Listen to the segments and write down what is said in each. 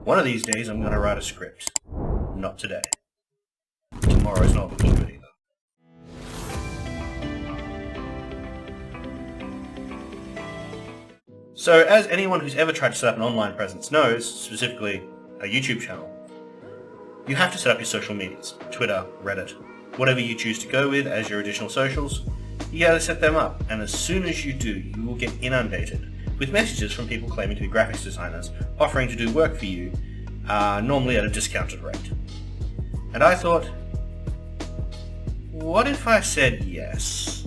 One of these days I'm going to write a script. Not today. Tomorrow's not looking good either. So as anyone who's ever tried to set up an online presence knows, specifically a YouTube channel, you have to set up your social medias, Twitter, Reddit, whatever you choose to go with as your additional socials. You gotta set them up, and as soon as you do, you will get inundated with messages from people claiming to be graphics designers, offering to do work for you, normally at a discounted rate. And I thought, what if I said yes?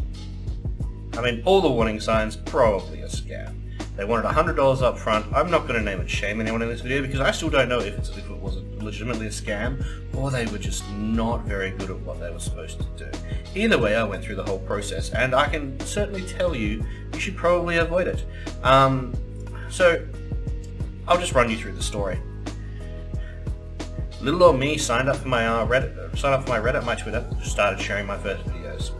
I mean, all the warning signs, probably a scam. They wanted $100 up front. I'm not going to name and shame anyone in this video because I still don't know if it was legitimately a scam or they were just not very good at what they were supposed to do. Either way, I went through the whole process and I can certainly tell you, you should probably avoid it. So, I'll just run you through the story. Little old me signed up for my Reddit, my Twitter, started sharing my first videos.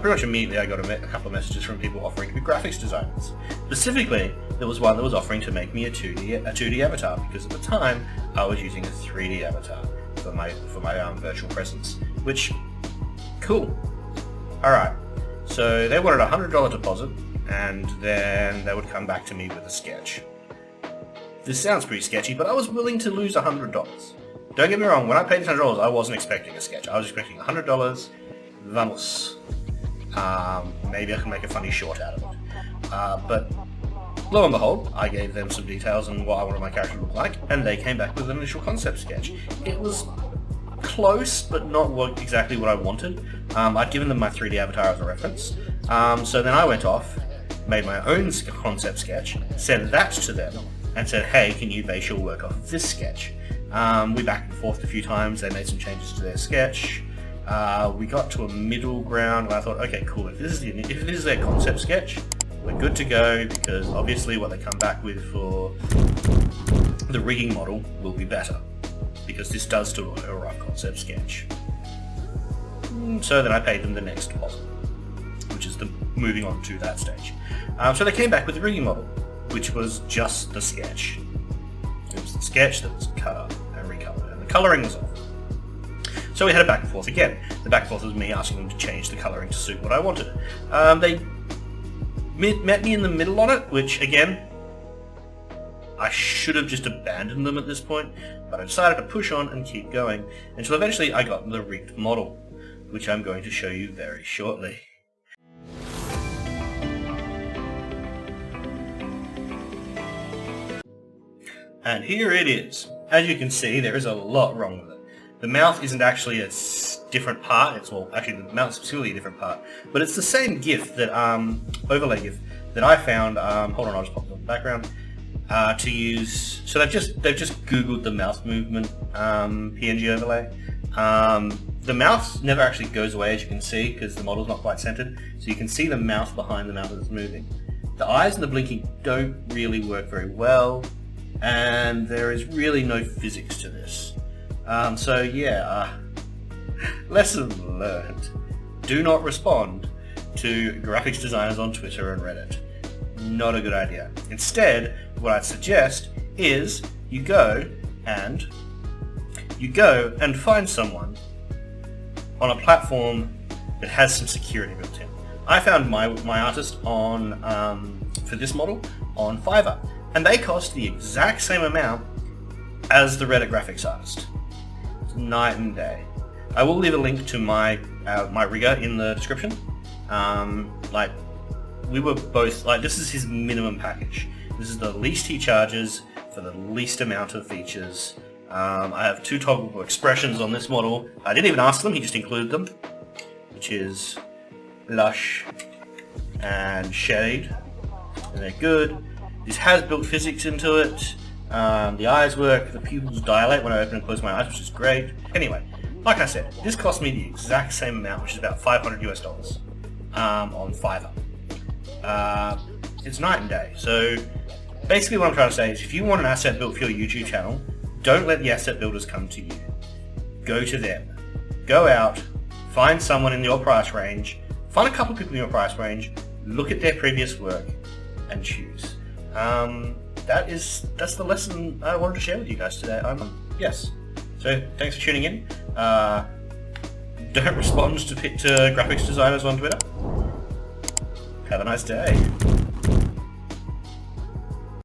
Pretty much immediately I got a couple of messages from people offering to be graphics designers. Specifically, there was one that was offering to make me a 2D avatar, because at the time I was using a 3D avatar for my virtual presence, which, cool. Alright, so they wanted a $100 deposit, and then they would come back to me with a sketch. This sounds pretty sketchy, but I was willing to lose $100. Don't get me wrong, when I paid $100, I wasn't expecting a sketch. I was expecting $100, vamos. Maybe I can make a funny short out of it. But lo and behold, I gave them some details on what I wanted my character to look like, and they came back with an initial concept sketch. It was close, but not exactly what I wanted. I'd given them my 3D avatar as a reference. So then I went off, made my own concept sketch, sent that to them, and said, hey, can you base your work off of this sketch? We back and forth a few times, they made some changes to their sketch. We got to a middle ground and I thought, okay, cool, if this is their concept sketch, we're good to go, because obviously what they come back with for the rigging model will be better, because this does do a rough concept sketch. So then I paid them the next deposit, which is moving on to that stage. So they came back with the rigging model, which was just the sketch. It was the sketch that was cut up and recolored, and the colouring was off. So we had a back and forth again. The back and forth was me asking them to change the colouring to suit what I wanted. They met me in the middle on it, which again, I should have just abandoned them at this point, but I decided to push on and keep going until eventually I got the rigged model, which I'm going to show you very shortly. And here it is. As you can see, there is a lot wrong with it. The mouth isn't actually a different part, actually the mouth is specifically a different part, but it's the same GIF that, overlay GIF, that I found, hold on, I'll just pop it on the background, to use. So they've just Googled the mouth movement PNG overlay. The mouth never actually goes away, as you can see, because the model's not quite centered, so you can see the mouth behind the mouth that's moving. The eyes and the blinking don't really work very well, and there is really no physics to this. So yeah, lesson learned. Do not respond to graphics designers on Twitter and Reddit. Not a good idea. Instead, what I'd suggest is you go and find someone on a platform that has some security built in. I found my artist on for this model on Fiverr, and they cost the exact same amount as the Reddit graphics artist. It's night and day. I will leave a link to my rigger in the description. We were both this is his minimum package. This is the least he charges for the least amount of features. I have 2 toggleable expressions on this model. I didn't even ask them, he just included them, which is Lush and Shade, and they're good. This has built physics into it. The eyes work, the pupils dilate when I open and close my eyes, which is great. Anyway, like I said, this cost me the exact same amount, which is about $500 US on Fiverr. It's night and day. So basically what I'm trying to say is if you want an asset built for your YouTube channel, don't let the asset builders come to you. Go to them. Go out, find someone in your price range, find a couple of people in your price range, look at their previous work, and choose. that's the lesson I wanted to share with you guys today. Yes. So thanks for tuning in. Don't respond to graphics designers on Twitter. Have a nice day.